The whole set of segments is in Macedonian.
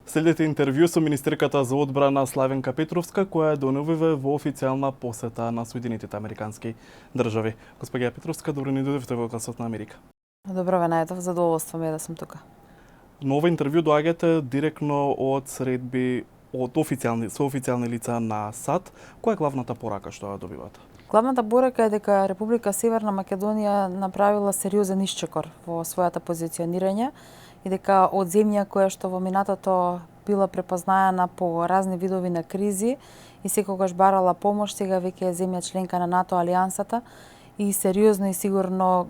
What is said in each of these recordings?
Следете интервју со министерката за одбрана Славенка Петровска, која е доновиве во официјална посета на Соединетите Американски држави. Господја Петровска, добро ни дојдовте во Гласот на Америка. Добро ве најдов, задоволство ми е да сум тука. Но ова интервју доаѓате директно од средби од официјални лица на САД. Која е главната порака што ја добивате? Главната порака е дека Република Северна Македонија направила сериозен исчекор во својата позиционирање и дека од земја која што во минатото била препознаена по разни видови на кризи и секогаш барала помош, сега веќе е земја членка на НАТО алијансата и сериозно и сигурно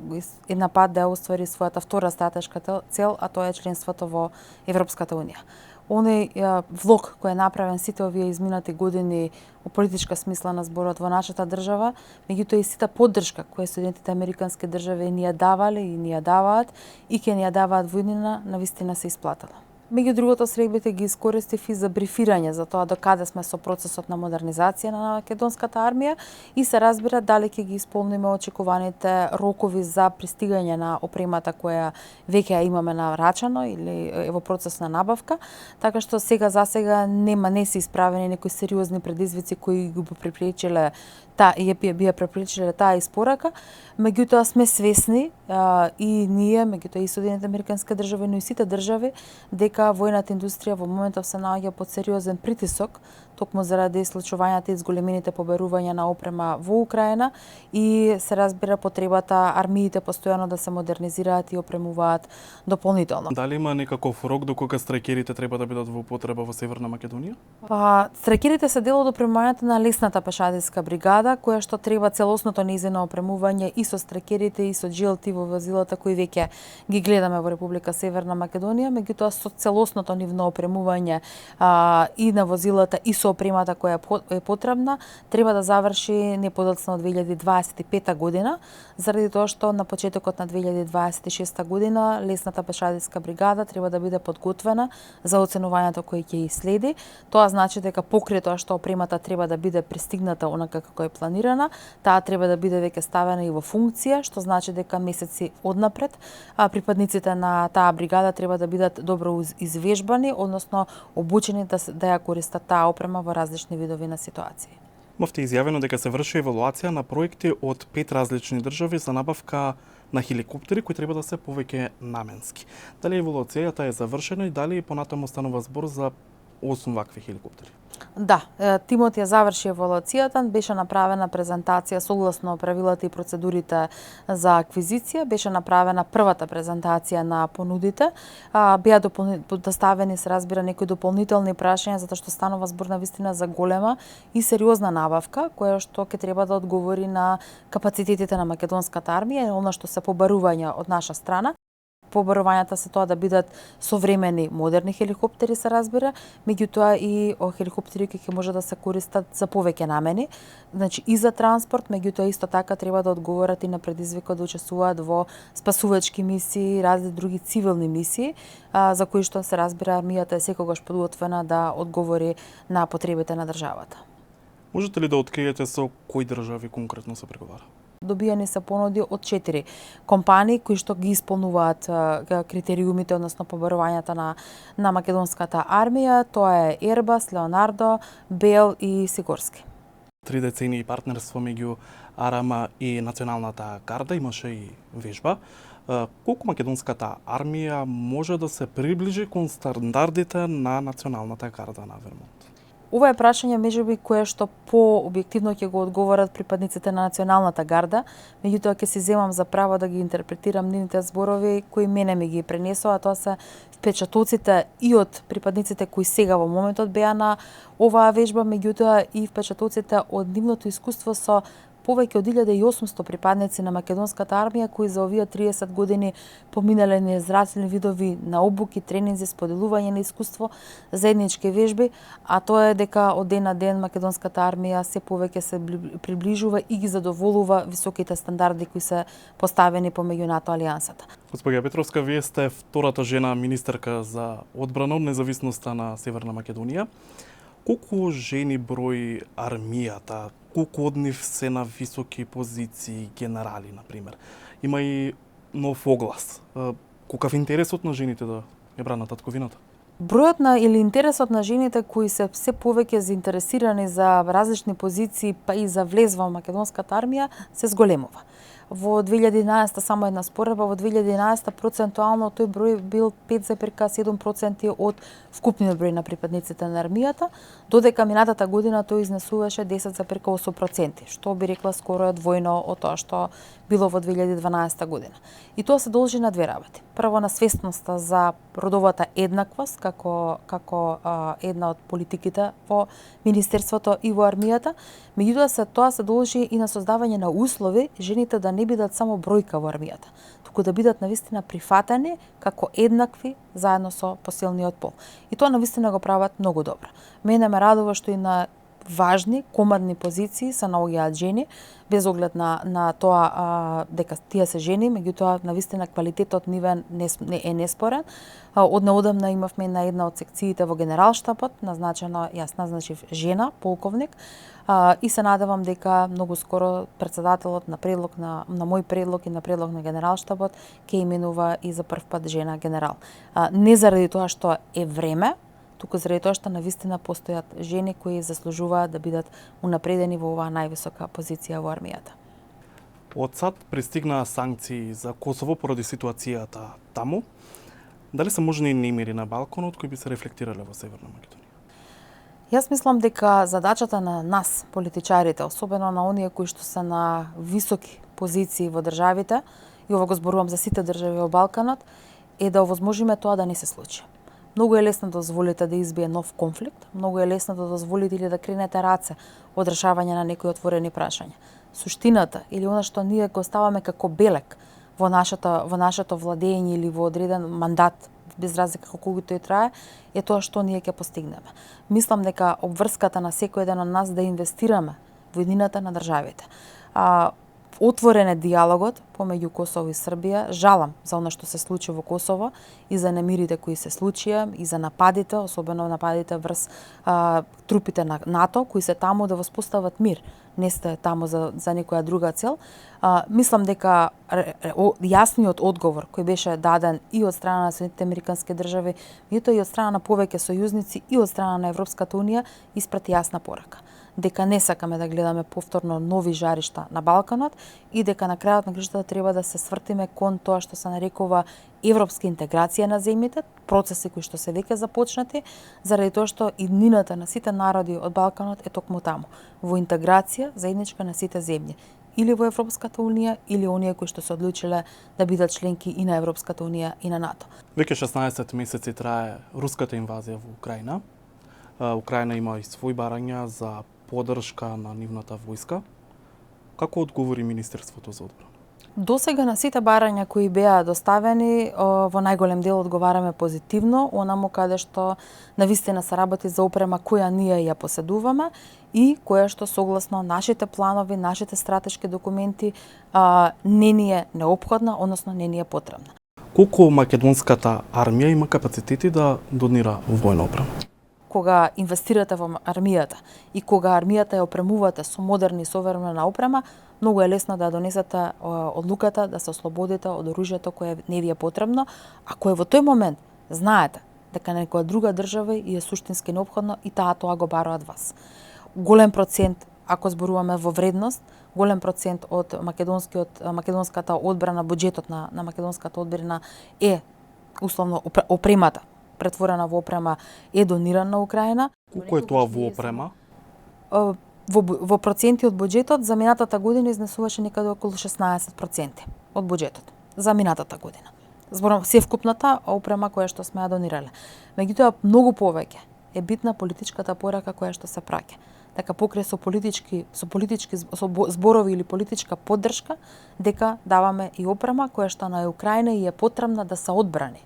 е на пат да оствари својата втора стратешка цел, а тоа е членството во Европската унија. Оној влог кој е направен сите овие изминати години во политичка смисла на зборот во нашата држава, меѓутоа и сите поддршка која Соединетите Американски држави ни ја давале и ни ја даваат и ќе ни ја даваат во иднина, навистина се исплатила. Меѓу другото, средбите ги искористив и за брифирање за тоа докаде сме со процесот на модернизација на македонската армија и се разбира дали ќе ги исполниме очекуваните рокови за пристигање на опремата која веќе ја имаме нарачано или е во процес на набавка, така што засега не се исправени некои сериозни предизвици кои го препречиле таа испорака, меѓутоа сме свесни и ние, меѓутоа и Соединетите Американски држави, но и сите држави, дека војната индустрија во моментов се наоѓа под сериозен притисок, токму заради случувањата и зголемените побарувања на опрема во Украина и се разбира потребата армиите постојано да се модернизираат и опремуваат дополнително. Дали има некаков рок до кога страйкерите треба да бидат во употреба во Северна Македонија? Страйкерите се дел од опремувањето на лесната пешадиска бригада, која што треба целосното нејзино опремување и со страйкерите и со GLT во возилата кои веќе ги гледаме во Република Северна Македонија, меѓутоа со целосното нивно опремување и на возилата и со опремата која е потребна, треба да заврши не подоцна од 2025 година, заради тоа што на почетокот на 2026 година лесната пешадиска бригада треба да биде подготвена за оценувањето кој ќе и следи. Тоа значи дека покрај тоа што опремата треба да биде пристигната онака како е планирана, таа треба да биде веќе ставена и во функција, што значи дека месеци однапред припадниците на таа бригада треба да бидат добро извежбани, односно обучени да ја користат таа опрема во различни видови на ситуации. Мовте изјавено дека се врши евалуација на проекти од 5 различни држави за набавка на хеликоптери кои треба да се повеќе наменски. Дали евалуацијата е завршена и дали понатаму станува збор за 8 вакви хеликоптери? Да, тимот ја заврши евалуацијата, беше направена презентација согласно правилата и процедурите за аквизиција, беше направена првата презентација на понудите, беа доставени се разбира некои дополнителни прашања затоа што станува збор на вистина за голема и сериозна набавка која што ќе треба да одговори на капацитетите на македонската армија, она што се побарувања од наша страна. Побарувањата се тоа да бидат современи модерни хеликоптери се разбира, меѓутоа и хеликоптери кои ќе може да се користат за повеќе намени, значи и за транспорт, меѓутоа исто така треба да одговорат и на предизвикот да учествуваат во спасувачки мисии, разни други цивилни мисии, за кои што се разбира армијата е секогаш подготвена да одговори на потребите на државата. Можете ли да откриете со кои држави конкретно се преговара? Добијани се понуди од 4 компании кои што ги исполнуваат критериумите, односно побарувањата на македонската армија. Тоа е Airbus, Leonardo, Bell и Сикорски. 3 децении партнерство меѓу АРМА и Националната гарда, имаше и вежба. Колку македонската армија може да се приближи кон стандардите на Националната гарда на Вермонт? Ова е прашање можеби кое што по-објективно ќе го одговорат припадниците на Националната гарда, меѓутоа ќе си земам за право да ги интерпретирам нивните зборови кои мене ми ги пренесоа, тоа се впечатоците и од припадниците кои сега во моментот беа на оваа вежба, меѓутоа и впечатоците од нивното искуство со повеќе од 1800 припадници на македонската армија кои за овие 30 години поминале неизразени видови на обуки, тренинзи, споделување на искуство, заеднички вежби, а тоа е дека од ден на ден македонската армија се повеќе се приближува и ги задоволува високите стандарди кои се поставени помеѓу НАТО алијансата. Господја Петровска, вие сте втората жена министерка за одбрана од независноста на Северна Македонија. Колку жени брои армијата? Колку од нив се на високи позиции, генерали, например? Има и нов оглас. Каков е интересот на жените да ја бранат татковината? Бројот на или интересот на жените кои се се повеќе заинтересирани за различни позиции, па и за влез во македонската армија, се зголемува. Во 2011 само една споредба, во 2011 процентуално тој број бил 5,7% од вкупниот број на припадниците на армијата, додека минатата година тој изнесуваше 10,8%, што би рекла скоро е двојно од тоа што било во 2012 година. И тоа се должи на две работи. Прво, на свесноста за родовата еднаквост како една од политиките во Министерството и во армијата, меѓутоа тоа се должи и на создавање на услови жените да не бидат само бројка во армијата, туку да бидат навистина прифатени како еднакви заедно со посилниот пол. И тоа навистина го прават многу добро. Мене ме радува што и на важни, командни позиции се наоѓаат жени, без оглед на тоа дека тие се жени, меѓутоа навистина квалитетот нивен е неспорен. Од неодамна имавме на една од секциите во Генералштабот, јас назначив жена, полковник, и се надевам дека многу скоро председателот на мој предлог и на предлог на Генералштабот ќе именува и за прв пат жена генерал. Не заради тоа што е време, туку заради тоа што навистина постојат жени кои заслужуваат да бидат унапредени во оваа највисока позиција во армијата. Од САД пристигнаа санкции за Косово поради ситуацијата таму. Дали се можни немири на Балканот кои би се рефлектирале во Северна Македонија? Јас мислам дека задачата на нас, политичарите, особено на оние кои што се на високи позиции во државите, и ова го зборувам за сите држави во Балканот, е да овозможиме тоа да не се случи. Многу е лесно да дозволите да избие нов конфликт, многу е лесно да дозволите или да кренете раце од решавање на некои отворени прашања. Суштината или она што ние го ставаме како белег во нашето владење или во одреден мандат, без разлика колку тој трае, е тоа што ние ќе постигнеме. Мислам дека обврската на секој еден од нас да инвестираме во еднината на државите. Отворен е диалогот помеѓу Косово и Србија. Жалам за она што се случи во Косово и за немирите кои се случија и за нападите, особено нападите врз трупите на НАТО кои се таму да воспостават мир. Не сте таму за некоја друга цел. Мислам дека јасниот одговор кој беше даден и од страна на Соединетите американски држави, и од страна на повеќе сојузници и од страна на Европската унија испрати јасна порака дека не сакаме да гледаме повторно нови жаришта на Балканот и дека на крајот на краиштата треба да се свртиме кон тоа што се нарекува европска интеграција на земјите, процеси кои што се веќе започнати, заради тоа што иднината на сите народи од Балканот е токму таму, во интеграција заедничка на сите земји, или во Европската унија, или оние кои што се одлучиле да бидат членки и на Европската унија и на НАТО. Веќе 16 месеци трае руската инвазија во Украина. Украина има и свои барања за поддршка на нивната војска. Како одговори Министерството за одбрана? До сега на сите барања кои беа доставени, во најголем дел одговараме позитивно, онаму каде што навистина се работи за опрема која ние ја поседуваме и која што согласно нашите планови, нашите стратешки документи не ни е неопходна, односно не ни е потребна. Колку македонската армија има капацитети да донира војна опрема? Кога инвестирате во армијата и кога армијата ја опремувате со модерни современа опрема, многу е лесно да донесете одлуката да се ослободите од оружјето кое не ви е потребно, а кое во тој момент знаете дека некоја друга држава и е суштински неопходно и тоа го бара од вас. Голем процент, ако зборуваме во вредност, голем процент од македонската одбрана, буџетот на македонската одбрана е условно опремата, претворена во опрема, е дониран на Украина. Колку е тоа во опрема? Во проценти од буџетот за минатата година изнесуваше некаде околу 16% од буџетот за минатата година. Зборам се вкупната опрема која што сме ја донирале. Меѓутоа многу повеќе е битна политичката порака која што се праќа. Дека покрај со политички зборови или политичка поддршка, дека даваме и опрема која што на Украина и е потребна да се одбрани.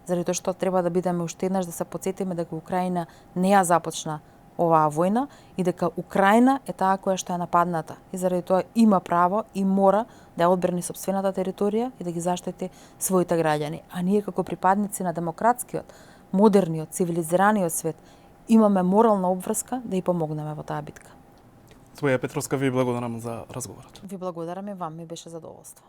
Заради тоа што треба да бидеме уште еднаш да се потсетиме дека Украина не ја започна оваа војна и дека Украина е таа која што е нападната и заради тоа има право и мора да ја одбрани сопствената територија и да ги заштити своите граѓани. А ние како припадници на демократскиот, модерниот, цивилизираниот свет имаме морална обврска да ја помогнеме во таа битка. Своја Петровска, ви благодарам за разговорот. Ви благодарам и вам, ми беше задоволство.